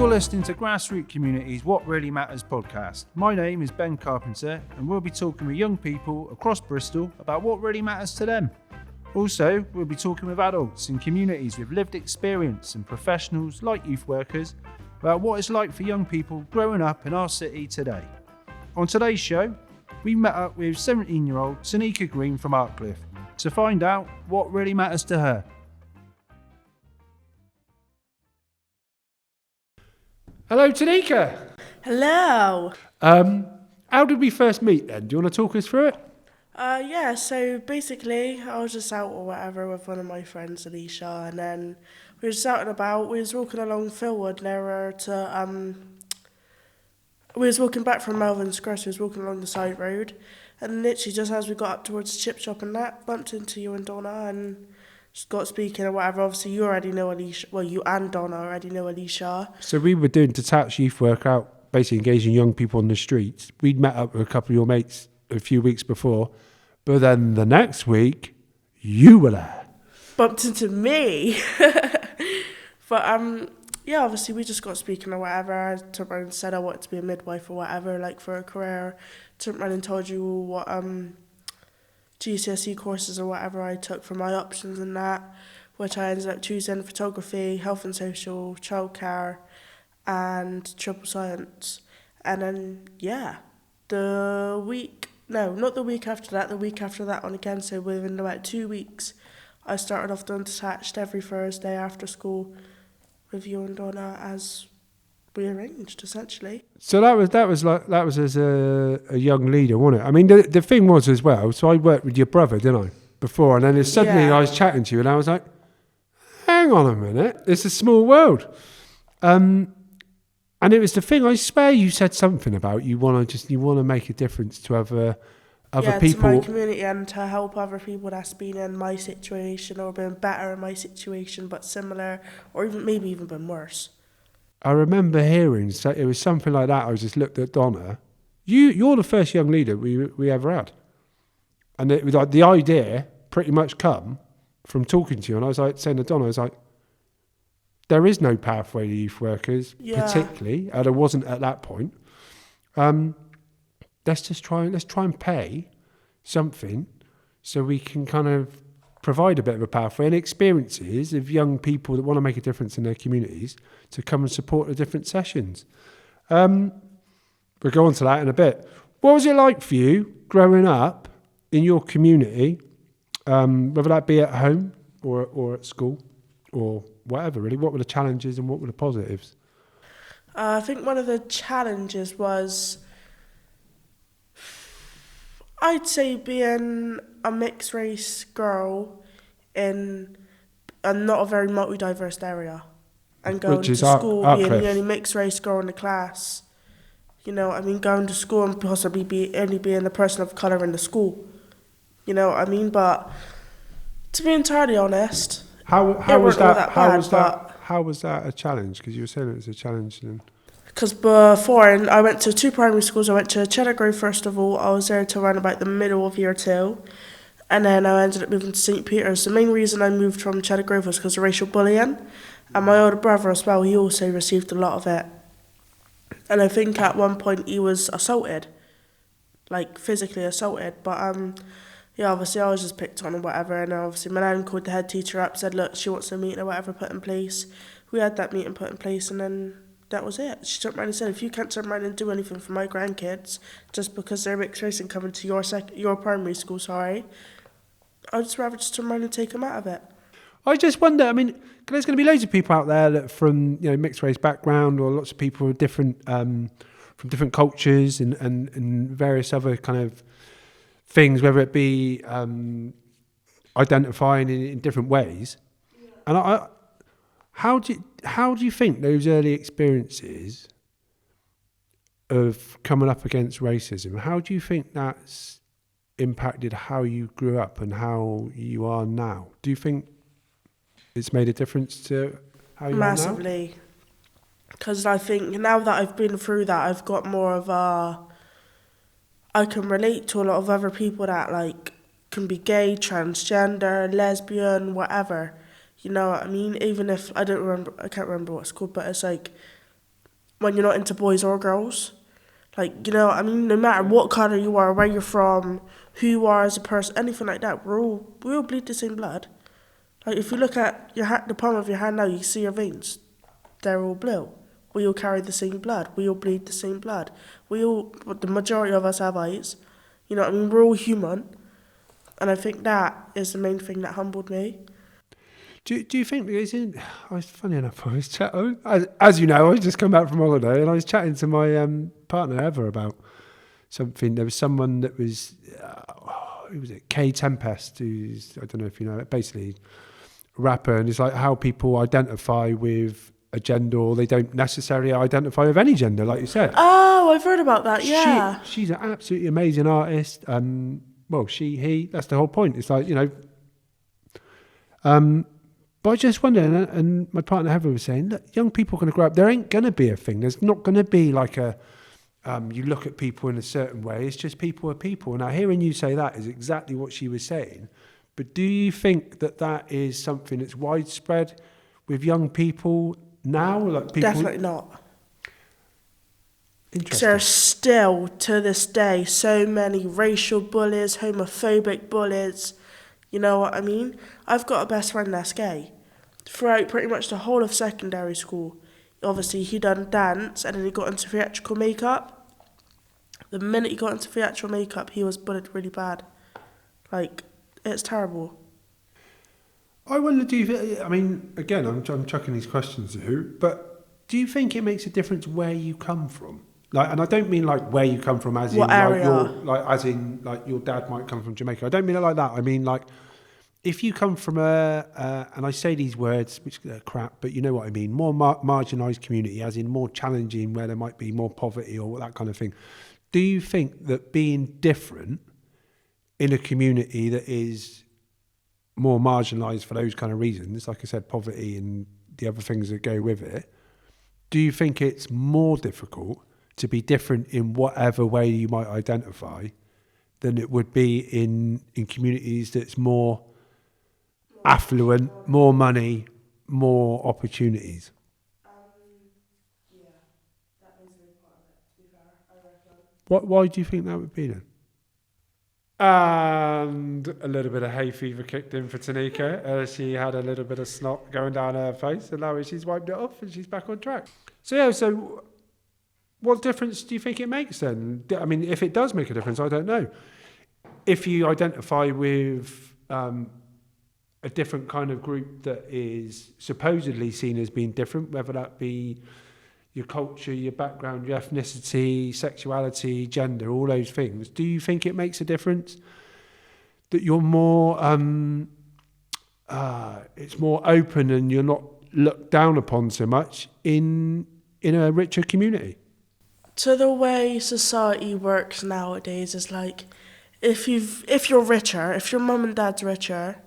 You're listening to Grassroots Community's What Really Matters podcast. My name is Ben Carpenter, and we'll be talking with young people across Bristol about what really matters to them. Also, we'll be talking with adults in communities with lived experience and professionals like youth workers about what it's like for young people growing up in our city today. On today's show, we met up with 17-year-old Tanikka Green from Artcliffe to find out what really matters to her. Hello, Tanikka. Hello. How did we first meet then? Do you want to talk us through it? So basically I was just out or whatever with one of my friends, Alicia, and then we were just out and about. We was walking along Philwood nearer to, we was walking back from Melvin's Crest, we was walking along the side road, and literally just as we got up towards the chip shop and that, bumped into you and Donna and just got speaking or whatever. Obviously you already know Alicia, well you and Donna already know Alicia. So we were doing detached youth work out, basically engaging young people on the streets. We'd met up with a couple of your mates a few weeks before, but then the next week, you were there. Bumped into me. But obviously we just got speaking or whatever. I turned around and said I wanted to be a midwife or whatever, like for a career. Turned around and told you what GCSE courses or whatever I took for my options and that, which I ended up choosing photography, health and social, childcare, and triple science. And then the week after that one again, so within about 2 weeks, I started off doing detached every Thursday after school with you and Donna as we arranged, essentially. So that was as a young leader, wasn't it? I mean, the thing was as well, so I worked with your brother, didn't I, before, and then suddenly I was chatting to you and I was like, hang on a minute, it's a small world. And it was the thing, I swear you said something about you want to make a difference to other people. To my community and to help other people that's been in my situation or been better in my situation but similar, or maybe even been worse. I remember hearing, so it was something like that. I just looked at Donna. You're the first young leader we ever had. And it was like the idea pretty much come from talking to you. And I was like saying to Donna, I was like, there is no pathway to youth workers, particularly, and there wasn't at that point. Let's try and pay something so we can kind of provide a bit of a pathway and experiences of young people that want to make a difference in their communities to come and support the different sessions. We'll go on to that in a bit. What was it like for you growing up in your community, whether that be at home or at school or whatever, really? What were the challenges and what were the positives? I think one of the challenges was, I'd say, being a mixed race girl in a not a very multi-diverse area and going to school being the only mixed race girl in the class. You know what I mean? Going to school and possibly only being the person of colour in the school. You know what I mean? But to be entirely honest, How was that a challenge? Because you were saying it was a challenge. Because before, and I went to 2 primary schools. I went to Cheddar Grove first of all. I was there till around about the middle of year 2. And then I ended up moving to St. Peter's. The main reason I moved from Cheddar Grove was because of racial bullying. And my older brother as well, he also received a lot of it. And I think at one point he was assaulted. Like physically assaulted. But obviously I was just picked on or whatever, and obviously my nan called the head teacher up, said look, she wants a meeting or whatever put in place. We had that meeting put in place, and then that was it. She turned around and said, if you can't turn around and do anything for my grandkids just because they're mixed race and coming to your primary school, I'd just rather just turn around and take them out of it. I just wonder, I mean, there's going to be loads of people out there that from mixed race background, or lots of people with different from different cultures and various other kind of things, whether it be identifying in different ways. And how do you think those early experiences of coming up against racism, how do you think that's impacted how you grew up and how you are now? Do you think it's made a difference to how you are now? Massively. Because I think now that I've been through that, I've got more of I can relate to a lot of other people that can be gay, transgender, lesbian, whatever. You know what I mean? Even if I can't remember what it's called, but it's when you're not into boys or girls. Like, you know what I mean? No matter what colour you are, where you're from, who you are as a person, anything like that, we all bleed the same blood. Like, if you look at the palm of your hand now, you see your veins. They're all blue. We all carry the same blood. We all bleed the same blood. The majority of us have eyes. You know what I mean? We're all human. And I think that is the main thing that humbled me. Do you think it's in? Funny enough, as you know, I just come back from holiday and I was chatting to my partner Ever about something. There was someone that was, who was it? K Tempest, who's, I don't know if you know it, basically a rapper, and it's like how people identify with a gender, or they don't necessarily identify with any gender, like you said. Oh, I've heard about that. Yeah, she's an absolutely amazing artist. Well, he. That's the whole point. It's like, you know. But I just wonder, and my partner Heather was saying, look, young people are going to grow up. There ain't going to be a thing. There's not going to be like you look at people in a certain way. It's just people are people. Now, hearing you say that is exactly what she was saying. But do you think that is something that's widespread with young people now? Like people, definitely not. Interesting. There's still, to this day, so many racial bullies, homophobic bullies. You know what I mean? I've got a best friend that's gay. Throughout pretty much the whole of secondary school, obviously he done dance and then he got into theatrical makeup. The minute he got into theatrical makeup, he was bullied really bad. Like, it's terrible. I wonder, I mean, again, I'm chucking these questions at you, but do you think it makes a difference where you come from? Like, and I don't mean like where you come from, as what in area? like your dad might come from Jamaica. I don't mean it like that. I mean like if you come from and I say these words which are crap, but you know what I mean, more marginalised community, as in more challenging, where there might be more poverty or that kind of thing. Do you think that being different in a community that is more marginalised for those kind of reasons, like I said, poverty and the other things that go with it, do you think it's more difficult to be different in whatever way you might identify than it would be in communities that's more affluent, more money, more opportunities? Yeah, that is really part of it, to be fair, I reckon. Why do you think that would be then? And a little bit of hay fever kicked in for Tanikka. She had a little bit of snot going down her face, and now she's wiped it off and she's back on track. So what difference do you think it makes then? I mean, if it does make a difference, I don't know. If you identify with a different kind of group that is supposedly seen as being different, whether that be your culture, your background, your ethnicity, sexuality, gender, all those things, do you think it makes a difference that you're more, it's more open and you're not looked down upon so much in a richer community? To the way society works nowadays is like, if you're richer, if your mum and dad's richer,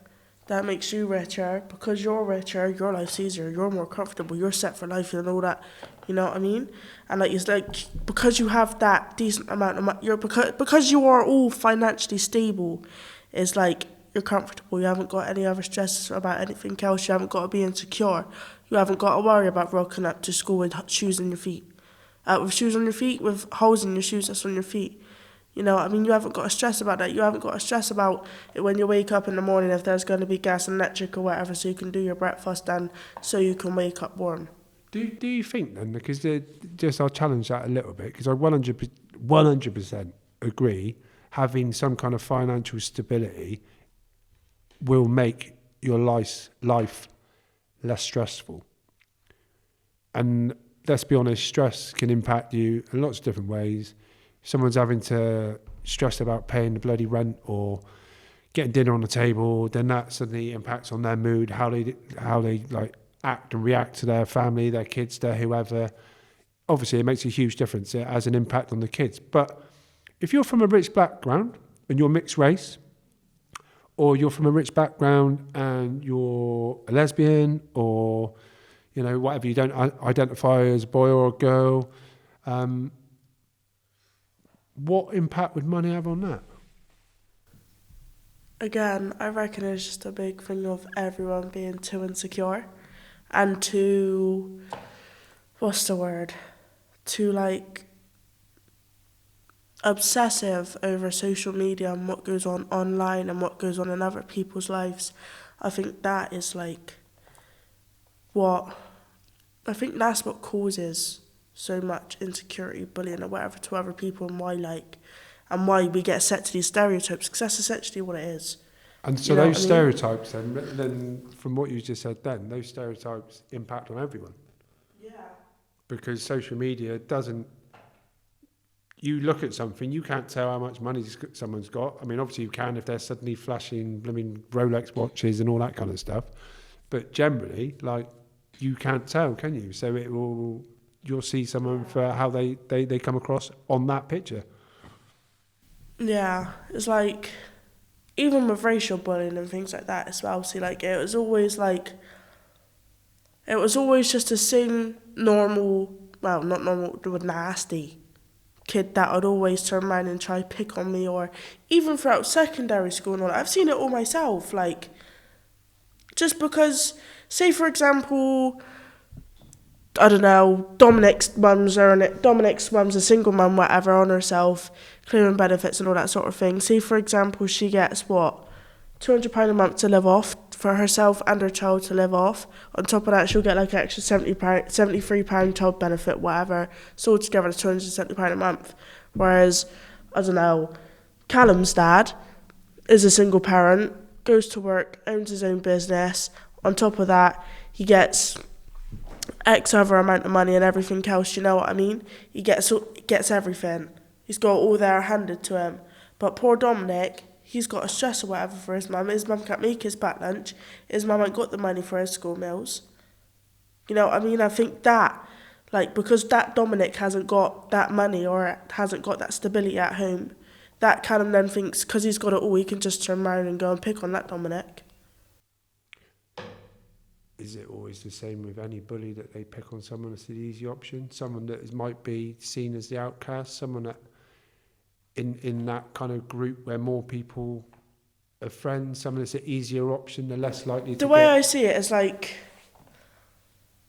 that makes you richer. Because you're richer, your life's easier, you're more comfortable, you're set for life and all that. You know what I mean? And like, it's like, because you have that decent amount of money, because you are all financially stable, it's like you're comfortable. You haven't got any other stresses about anything else. You haven't got to be insecure. You haven't got to worry about rocking up to school with shoes on your feet. With shoes on your feet, with holes in your shoes that's on your feet. You know, I mean, you haven't got to stress about that. You haven't got to stress about it when you wake up in the morning if there's going to be gas and electric or whatever, so you can do your breakfast and so you can wake up warm. Do you think then, because I'll challenge that a little bit, because I 100% agree, having some kind of financial stability will make your life less stressful. And let's be honest, stress can impact you in lots of different ways. If someone's having to stress about paying the bloody rent or getting dinner on the table, then that suddenly impacts on their mood, how they like act and react to their family, their kids, their whoever. Obviously, it makes a huge difference. It has an impact on the kids. But if you're from a rich background and you're mixed race, or you're from a rich background and you're a lesbian, or you know, whatever, you don't identify as a boy or a girl, what impact would money have on that? Again, I reckon it's just a big thing of everyone being too insecure and too, what's the word? too like obsessive over social media and what goes on online and what goes on in other people's lives. I think that is like what I think that's what causes so much insecurity, bullying, or whatever to other people, and why we get set to these stereotypes, because that's essentially what it is. And so those stereotypes, then from what you just said, then those stereotypes impact on everyone. Yeah. Because social media doesn't. You look at something, you can't tell how much money someone's got. I mean, obviously you can if they're suddenly flashing, Rolex watches and all that kind of stuff. But generally, like, you can't tell, can you? So you'll see someone for how they come across on that picture. Yeah, it's like, even with racial bullying and things like that as well, see, like, it was always just the same normal, well, not normal, but nasty kid that would always turn around and try pick on me, or even throughout secondary school and all that. I've seen it all myself, like, just because, say for example, I don't know, Dominic's mum's a single mum, whatever, on herself, claiming benefits and all that sort of thing. Say for example, she gets what, £200 a month to live off for herself and her child to live off. On top of that, she'll get like an extra £73 child benefit, whatever. So altogether, it's £270 a month. Whereas, I don't know, Callum's dad is a single parent, goes to work, owns his own business. On top of that, he gets X other amount of money and everything else, you know what I mean? He gets everything. He's got all there handed to him. But poor Dominic, he's got a stress or whatever for his mum. His mum can't make his back lunch. His mum ain't got the money for his school meals. You know what I mean? I think that, like, because that Dominic hasn't got that money or hasn't got that stability at home, that Callum then thinks because he's got it all, he can just turn around and go and pick on that Dominic. Is it always the same with any bully that they pick on someone as the easy option? Someone that might be seen as the outcast, someone that in that kind of group where more people are friends, someone that's an easier option, they're less likely to The way I see it is like,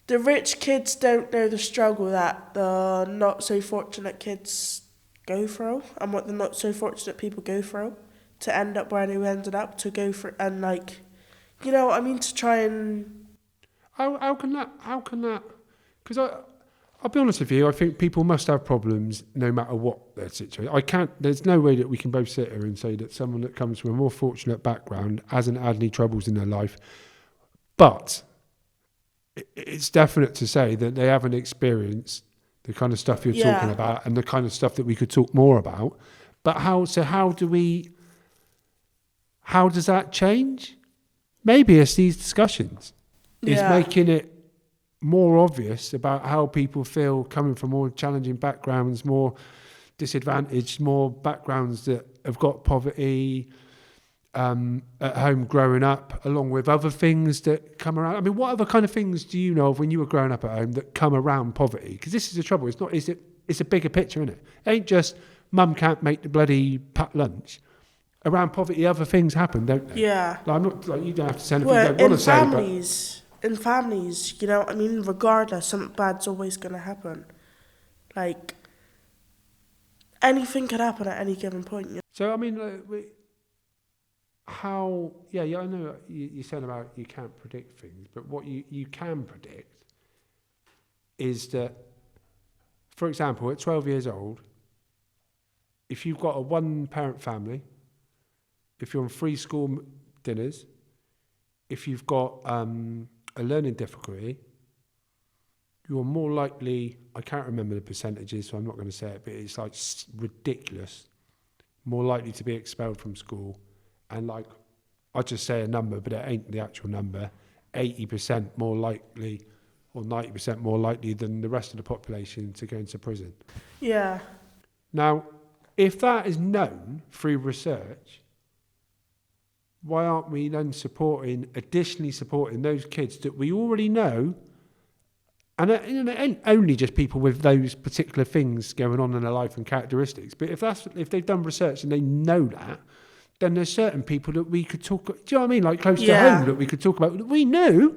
the rich kids don't know the struggle that the not so fortunate kids go through, and what the not so fortunate people go through to end up where they ended up, to go for, and like, you know what I mean, to try and... How can that, because I'll be honest with you, I think people must have problems no matter what their situation. There's no way that we can both sit here and say that someone that comes from a more fortunate background hasn't had any troubles in their life, but it's definite to say that they haven't experienced the kind of stuff you're talking about and the kind of stuff that we could talk more about. But how does that change? Maybe it's these discussions. Is making it more obvious about how people feel coming from more challenging backgrounds, more disadvantaged, more backgrounds that have got poverty at home growing up, along with other things that come around. I mean, what other kind of things do you know of when you were growing up at home that come around poverty? Because this is the trouble. It's a bigger picture, isn't it? It ain't just mum can't make the bloody packed lunch. Around poverty, other things happen, don't they? Yeah. Like, I'm not like you don't have to say anything you don't want to say. In families, you know what I mean? Regardless, something bad's always going to happen. Like, anything could happen at any given point. You know? So, I mean, I know you're saying about you can't predict things, but what you can predict is that, for example, at 12 years old, if you've got a one-parent family, if you're on free school dinners, if you've got a learning difficulty, you're more likely, I can't remember the percentages, so I'm not going to say it, but it's like ridiculous, more likely to be expelled from school. And like, I'll just say a number, but it ain't the actual number, 80% more likely or 90% more likely than the rest of the population to go into prison. Yeah. Now, if that is known through research, why aren't we then additionally supporting those kids that we already know, and it ain't only just people with those particular things going on in their life and characteristics, but if they've done research and they know that, then there's certain people that we could talk, do you know what I mean, like close to home that we could talk about, that we knew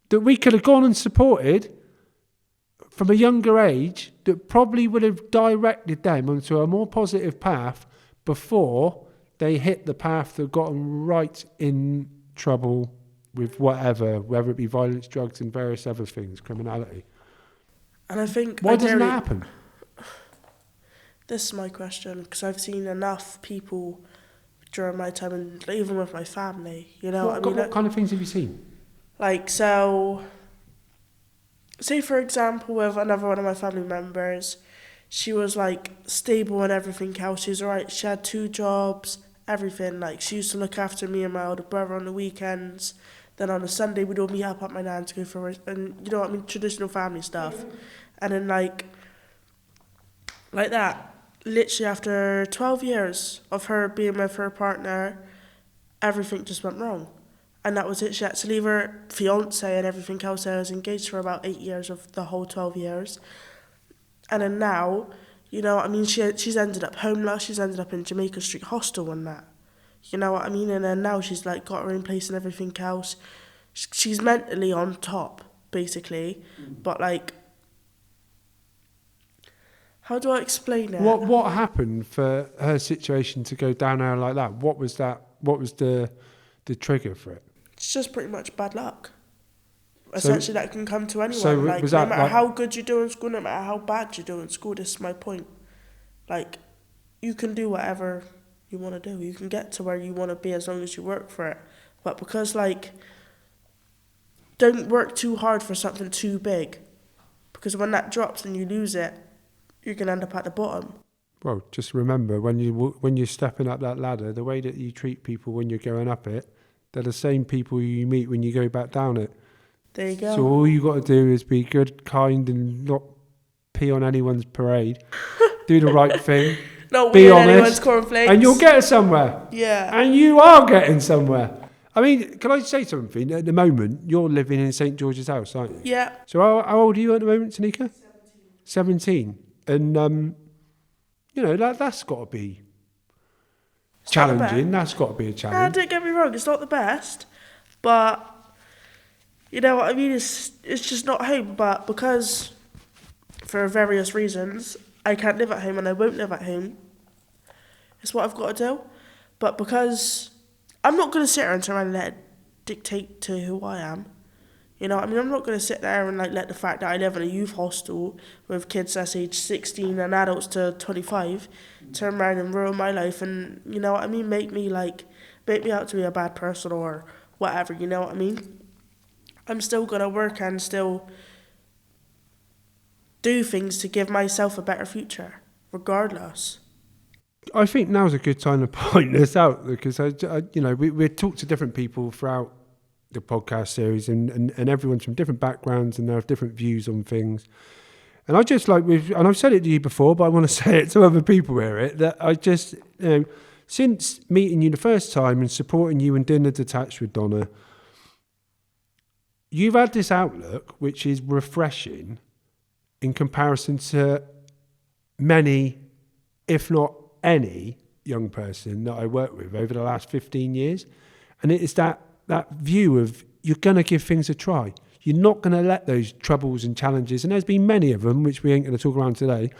that we could have gone and supported from a younger age that probably would have directed them onto a more positive path before they hit the path that got them right in trouble with whatever, whether it be violence, drugs, and various other things, criminality. And I think... Why doesn't that happen? This is my question, because I've seen enough people during my time, and even with my family, you know. What kind of things have you seen? Like, so, say for example, with another one of my family members, she was like stable and everything else. She was alright. She had 2 jobs, everything. Like, she used to look after me and my older brother on the weekends. Then on a Sunday, we'd all meet up at my nan to go for, and you know what I mean, traditional family stuff. And then like that. Literally after 12 years of her being with her partner, everything just went wrong. And that was it. She had to leave her fiancé and everything else. I was engaged for about 8 years of the whole 12 years. And then now, you know what I mean, she's ended up homeless. She's ended up in Jamaica Street Hostel and that. You know what I mean? And then now she's like got her own place and everything else. She's mentally on top, basically. But like, how do I explain it? What happened for her situation to go down there like that? What was that? What was the trigger for it? It's just pretty much bad luck. Essentially, that can come to anyone. So like, was no that matter like, how good you do in school, no matter how bad you do in school, this is my point. Like, you can do whatever you want to do. You can get to where you want to be as long as you work for it. But because, like, don't work too hard for something too big. Because when that drops and you lose it, you're going to end up at the bottom. Well, just remember, when you're stepping up that ladder, the way that you treat people when you're going up it, they're the same people you meet when you go back down it. There you go. So all you got to do is be good, kind, and not pee on anyone's parade. Do the right thing. Not be weird honest, anyone's cornflakes. and you'll get somewhere. Yeah. And you are getting somewhere. I mean, can I say something? At the moment, you're living in St. George's House, aren't you? Yeah. So how old are you at the moment, Tanikka? 17. And, you know, that's got to be challenging. That's got to be a challenge. Don't get me wrong, it's not the best. But, you know what I mean? It's just not home. But because, for various reasons, I can't live at home and I won't live at home, it's what I've got to do. But because I'm not going to sit there and try and let it dictate to who I am. You know, I mean, I'm not going to sit there and like let the fact that I live in a youth hostel with kids that's age 16 and adults to 25 turn around and ruin my life and, you know what I mean, make me out to be a bad person or whatever, you know what I mean? I'm still going to work and still do things to give myself a better future, regardless. I think now's a good time to point this out because, we talk to different people throughout the podcast series and everyone's from different backgrounds and they have different views on things. And I just like, and I've said it to you before, but I want to say it so other people hear it, that I just, since meeting you the first time and supporting you in Dinner Detached with Donna, you've had this outlook which is refreshing in comparison to many, if not any, young person that I work with over the last 15 years. And it is that view of you're going to give things a try. You're not going to let those troubles and challenges, and there's been many of them, which we ain't going to talk around today,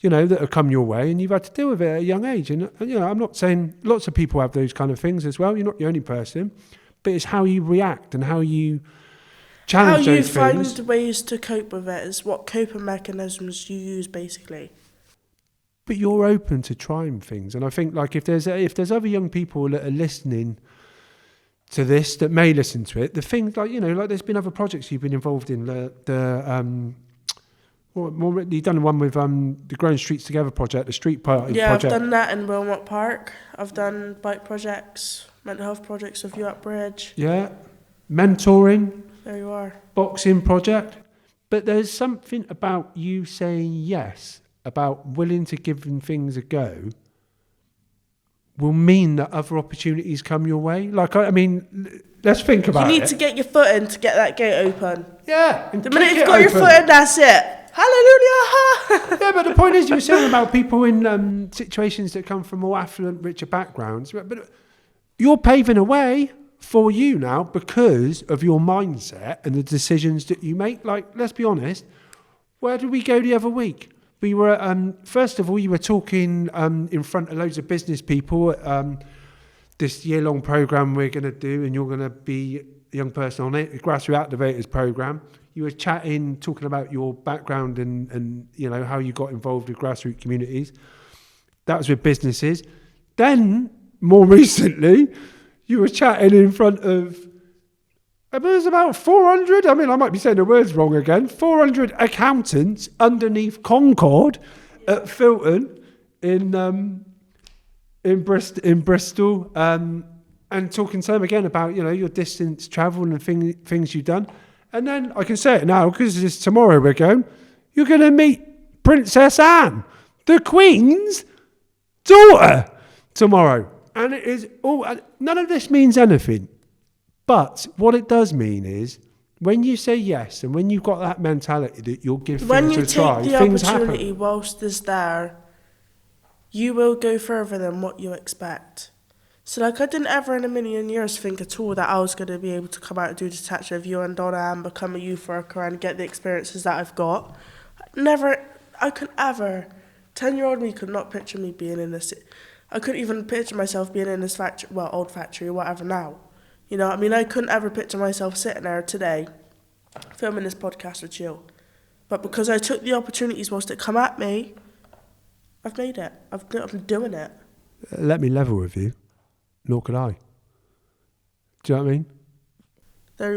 you know, that have come your way and you've had to deal with it at a young age. And, you know, I'm not saying lots of people have those kind of things as well. You're not the only person, but it's how you react and how you challenge those things. How you find ways to cope with it is what coping mechanisms you use, basically. But you're open to trying things. And I think, like, if there's other young people that are listening to this, that may listen to it, the things like, you know, like there's been other projects you've been involved in, you've done one with the Growing Streets Together project, the street party project. Yeah, I've done that in Wilmot Park. I've done bike projects, mental health projects with you at Bridge. Yeah, mentoring. There you are. Boxing project. But there's something about you saying yes, about willing to give things a go, will mean that other opportunities come your way. Like, I mean, let's think about it. You need to get your foot in to get that gate open. Yeah. The minute you've got your foot in, that's it. Hallelujah! Yeah, but the point is, you were saying about people in situations that come from more affluent, richer backgrounds, but you're paving a way for you now because of your mindset and the decisions that you make. Like, let's be honest, Where did we go the other week? We were, first of all, you were talking in front of loads of business people this year-long program we're going to do, and you're going to be a young person on it, the Grassroots Activators program. You were chatting, talking about your background and you know how you got involved with grassroots communities. That was with businesses. Then, more recently, you were chatting in front of, it was about 400, I mean, I might be saying the words wrong again, 400 accountants underneath Concord at Filton in Bristol, and talking to them again about, you know, your distance travel and things you've done. And then I can say it now because it's tomorrow we're going. You're going to meet Princess Anne, the Queen's daughter, tomorrow. And it is all. None of this means anything, but what it does mean is when you say yes and when you've got that mentality that you'll give things a try, things happen. When you take the opportunity whilst it's there, you will go further than what you expect. So, like, I didn't ever in a million years think at all that I was going to be able to come out and do Detach Review and Donna and become a youth worker and get the experiences that I've got. I could ever, 10-year-old me could not picture me being in this. I couldn't even picture myself being in this factory, well, old factory or whatever now. You know what I mean? I couldn't ever picture myself sitting there today filming this podcast with you. But because I took the opportunities whilst it come at me, I've made it. I'm doing it. Let me level with you. Nor could I. Do you know what I mean?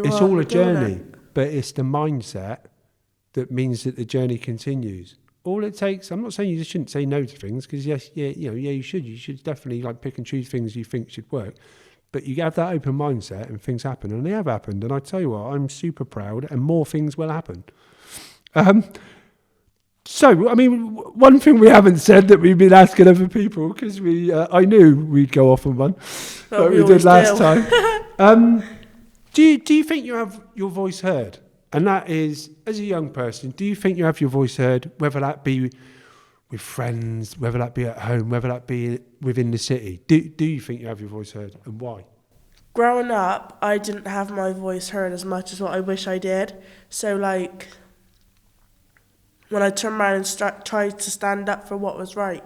It's all a journey, but it's the mindset that means that the journey continues. All it takes, I'm not saying you just shouldn't say no to things, because you should. You should definitely like pick and choose things you think should work. But you have that open mindset and things happen, and they have happened. And I tell you what, I'm super proud, and more things will happen. So, I mean, one thing we haven't said that we've been asking other people, because I knew we'd go off on one, like we did last time. Do you think you have your voice heard? And that is, as a young person, do you think you have your voice heard, whether that be with friends, whether that be at home, whether that be within the city? Do you think you have your voice heard, and why? Growing up, I didn't have my voice heard as much as what I wish I did. So, like, when I turned around and tried to stand up for what was right,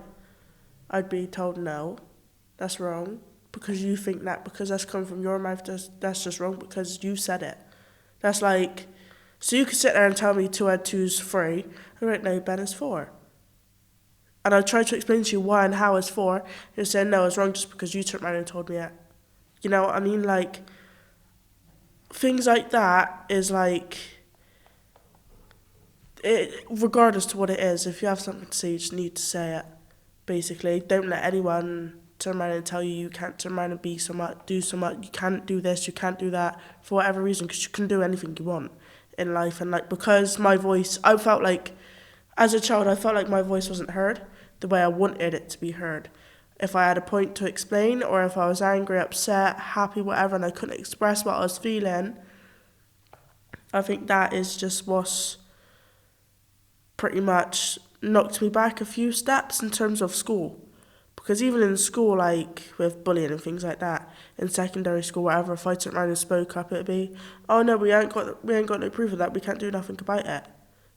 I'd be told, no, that's wrong, because you think that, because that's come from your mouth, that's just wrong, because you said it. That's like, so you could sit there and tell me 2 add 2 is 3, I don't know, Ben is 4. And I tried to explain to you why and how it's 4, and you said, no, it's wrong just because you turned around and told me it. You know what I mean? Like, things like that is like, regardless to what it is, if you have something to say, you just need to say it. Basically, don't let anyone turn around and tell you you can't turn around and be so much, do so much. You can't do this, you can't do that for whatever reason, because you can do anything you want in life. And like, because my voice, I felt like, as a child, I felt like my voice wasn't heard the way I wanted it to be heard. If I had a point to explain, or if I was angry, upset, happy, whatever, and I couldn't express what I was feeling, I think that is just what's pretty much knocked me back a few steps in terms of school. Because even in school, like with bullying and things like that, in secondary school, whatever, if I turned around and spoke up, it'd be, oh no, we ain't got no proof of that, we can't do nothing about it.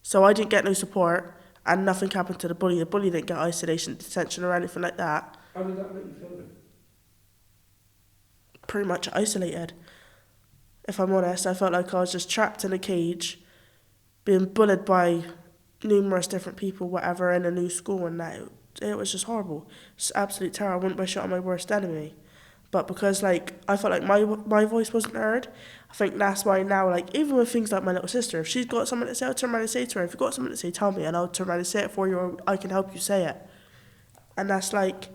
So I didn't get no support, and nothing happened to the bully. The bully didn't get isolation, detention, or anything like that. How did that make you feel then? Pretty much isolated. If I'm honest, I felt like I was just trapped in a cage, being bullied by numerous different people, whatever, in a new school, and that it was just horrible. It's absolute terror. I wouldn't wish it on my worst enemy. But because, like, I felt like my voice wasn't heard, I think that's why now, like, even with things like my little sister, if she's got something to say, I'll turn around and say to her, if you've got something to say, tell me, and I'll turn around and say it for you, or I can help you say it. And that's like,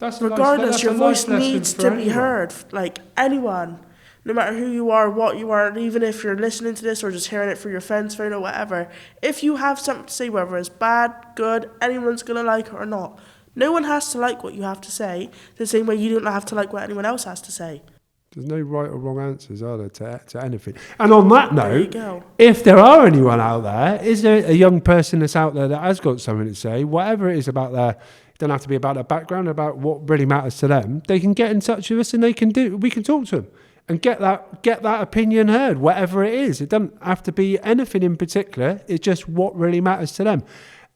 regardless, your voice needs to be heard. Like, anyone, no matter who you are, what you are, and even if you're listening to this or just hearing it through your friend's phone or whatever, if you have something to say, whether it's bad, good, anyone's going to like it or not. No one has to like what you have to say, the same way you don't have to like what anyone else has to say. There's no right or wrong answers, are there, to anything? And on that note, go. If there are anyone out there, is there a young person that's out there that has got something to say, whatever it is about their, it don't have to be about their background, about what really matters to them, they can get in touch with us and we can talk to them. and get that opinion heard, whatever it is. It doesn't have to be anything in particular. It's just what really matters to them.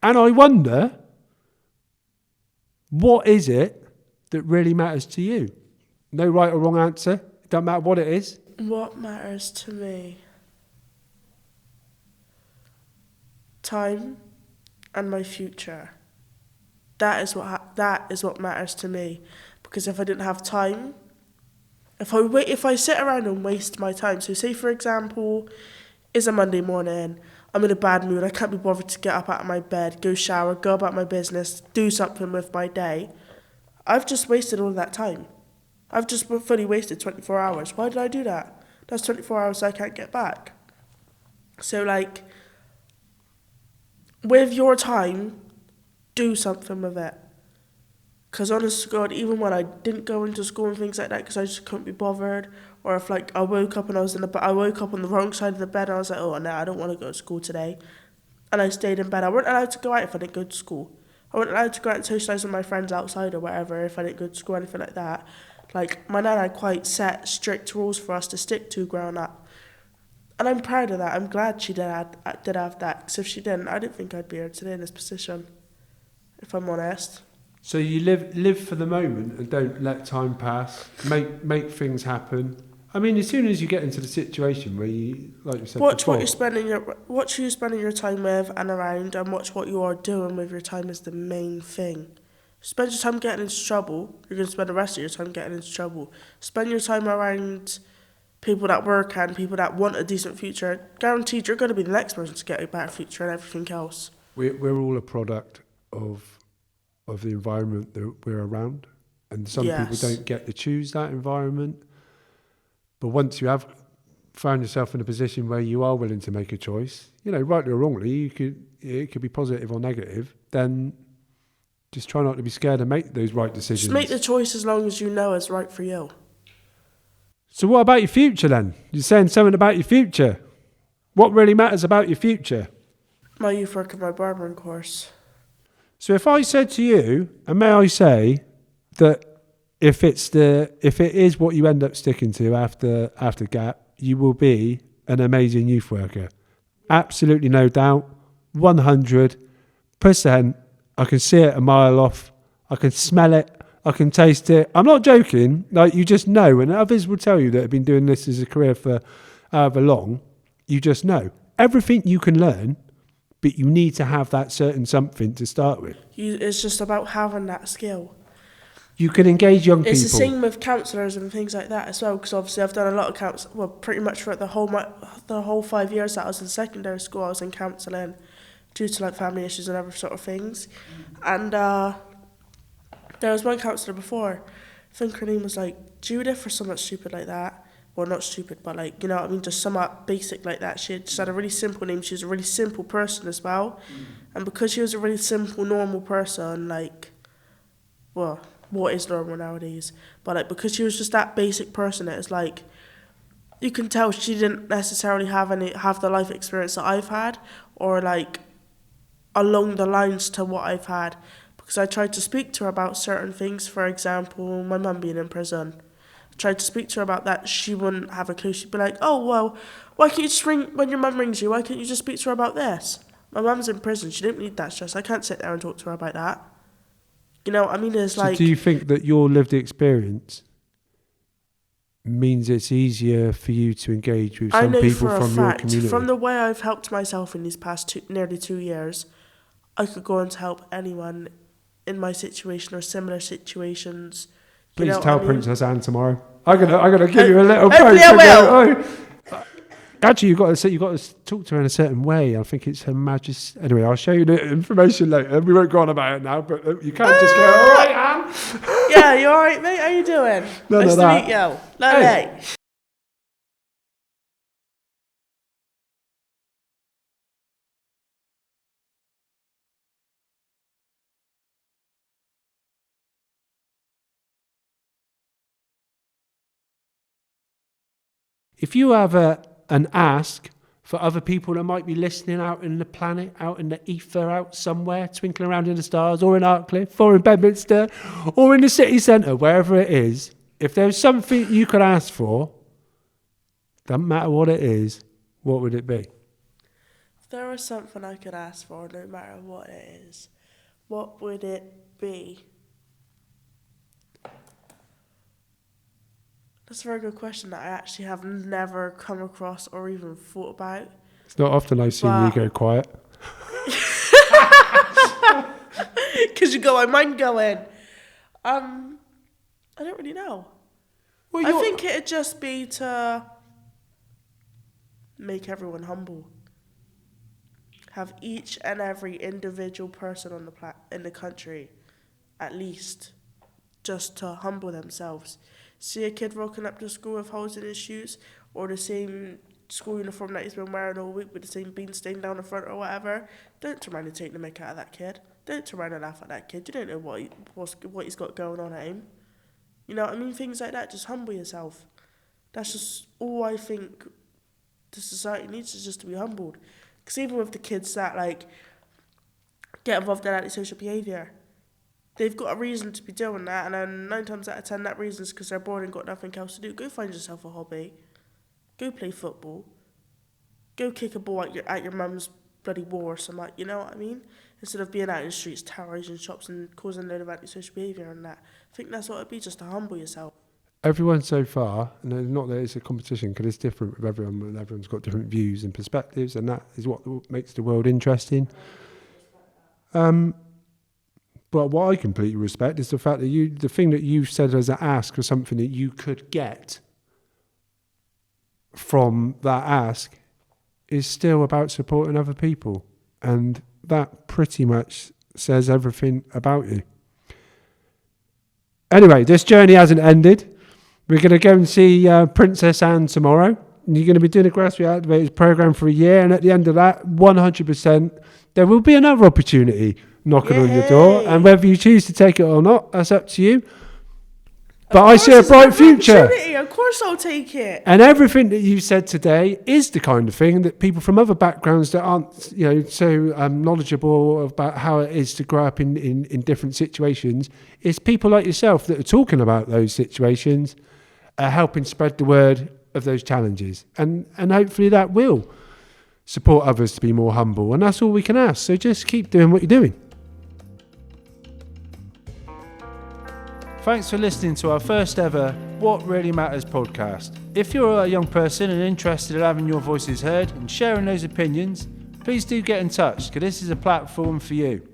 And I wonder, what is it that really matters to you? No right or wrong answer. It doesn't matter what it is. What matters to me? Time and my future. That is what matters to me. Because if I didn't have time, if I sit around and waste my time, so say for example, it's a Monday morning, I'm in a bad mood, I can't be bothered to get up out of my bed, go shower, go about my business, do something with my day, I've just wasted all that time. I've just fully wasted 24 hours. Why did I do that? That's 24 hours I can't get back. So like, with your time, do something with it. Because honest to God, even when I didn't go into school and things like that because I just couldn't be bothered, or if like I woke up and I woke up on the wrong side of the bed and I was like, oh no, I don't want to go to school today, and I stayed in bed. I wasn't allowed to go out if I didn't go to school. I wasn't allowed to go out and socialise with my friends outside or whatever if I didn't go to school or anything like that. Like my nan had quite set, strict rules for us to stick to growing up, and I'm proud of that. I'm glad she did have that. Because if she didn't, I didn't think I'd be here today in this position, if I'm honest. So you live for the moment and don't let time pass. Make things happen. I mean, as soon as you get into the situation where you, like you said, Watch what you're spending your time with and around, and watch what you are doing with your time is the main thing. Spend your time getting into trouble, you're going to spend the rest of your time getting into trouble. Spend your time around people that work and people that want a decent future. Guaranteed you're going to be the next person to get a better future and everything else. We're all a product of the environment that we're around, and some people don't get to choose that environment. But once you have found yourself in a position where you are willing to make a choice, rightly or wrongly, it could be positive or negative, then just try not to be scared and make those right decisions. Just make the choice as long as you know it's right for you. So what about your future then? You're saying something about your future. What really matters about your future? My youth work and my barbering course. So if I said to you, and may I say that if it is what you end up sticking to after GAP, you will be an amazing youth worker. Absolutely no doubt. 100%. I can see it a mile off. I can smell it. I can taste it. I'm not joking. Like, you just know, and others will tell you that have been doing this as a career for however long. You just know. Everything you can learn, but you need to have that certain something to start with. It's just about having that skill. You can engage young people. It's the same with counsellors and things like that as well, because obviously I've done a lot of pretty much throughout the whole 5 years that I was in secondary school, I was in counselling due to like family issues and other sort of things. And there was one counsellor before, I think her name was like Judith or something stupid like that. Well, not stupid, but like, you know what I mean, just somewhat basic like that. She just had a really simple name. She was a really simple person as well. And because she was a really simple, normal person, like, well, what is normal nowadays? But like, because she was just that basic person, it's like, you can tell she didn't necessarily have the life experience that I've had, or like, along the lines to what I've had. Because I tried to speak to her about certain things, for example, my mum being in prison. Tried to speak to her about that, she wouldn't have a clue. She'd be like, oh, well, why can't you just ring, when your mum rings you, why can't you just speak to her about this? My mum's in prison, she didn't need that stress. I can't sit there and talk to her about that. You know what I mean? It's like... So do you think that your lived experience means it's easier for you to engage with some people from your community? From the way I've helped myself in these past nearly 2 years, I could go on to help anyone in my situation or similar situations. Please tell Princess Anne tomorrow. I'm gonna give you a little poke. I will. Actually, you've got to talk to her in a certain way. I think it's Her Majesty. Anyway, I'll show you the information later. We won't go on about it now, but you can't just go, all right, Anne. Yeah, you all right, mate? How you doing? Nice to meet you. Lovely. If you have an ask for other people that might be listening out in the planet, out in the ether, out somewhere, twinkling around in the stars, or in Artcliffe, or in Bedminster, or in the city centre, wherever it is, if there's something you could ask for, doesn't matter what it is, what would it be? If there was something I could ask for, no matter what it is, what would it be? That's a very good question that I actually have never come across or even thought about. It's not often I've seen you go quiet. Because you got my mind going. I don't really know. Well, I think it'd just be to make everyone humble. Have each and every individual person on in the country, at least, just to humble themselves. See a kid rocking up to school with holes in his shoes, or the same school uniform that he's been wearing all week with the same bean stain down the front or whatever. Don't turn around and take the mick out of that kid. Don't turn around and laugh at that kid. You don't know what he's got going on at him. You know what I mean? Things like that. Just humble yourself. That's just all I think the society needs, is just to be humbled. Because even with the kids that get involved in antisocial behaviour, they've got a reason to be doing that, and then 9 times out of 10 that reason is because they're bored and got nothing else to do. Go find yourself a hobby. Go play football. Go kick a ball at your mum's bloody wall or something, you know what I mean? Instead of being out in the streets, terrorising shops and causing a load of antisocial behaviour and that. I think that's what it'd be, just to humble yourself. Everyone so far, and not that it's a competition, because it's different with everyone, and everyone's got different views and perspectives, and that is what makes the world interesting. But what I completely respect is the fact that the thing that you said as an ask was something that you could get from that ask is still about supporting other people. And that pretty much says everything about you. Anyway, this journey hasn't ended. We're going to go and see Princess Anne tomorrow. And you're going to be doing a Grassroots Activators program for a year. And at the end of that, 100%, there will be another opportunity knocking on your door. And whether you choose to take it or not, that's up to you. But I see a bright future. Of course I'll take it. And everything that you said today is the kind of thing that people from other backgrounds that aren't, so knowledgeable about how it is to grow up in different situations, it's people like yourself that are talking about those situations, helping spread the word of those challenges. And hopefully that will support others to be more humble. And that's all we can ask. So just keep doing what you're doing. Thanks for listening to our first ever What Really Matters podcast. If you're a young person and interested in having your voices heard and sharing those opinions, please do get in touch, because this is a platform for you.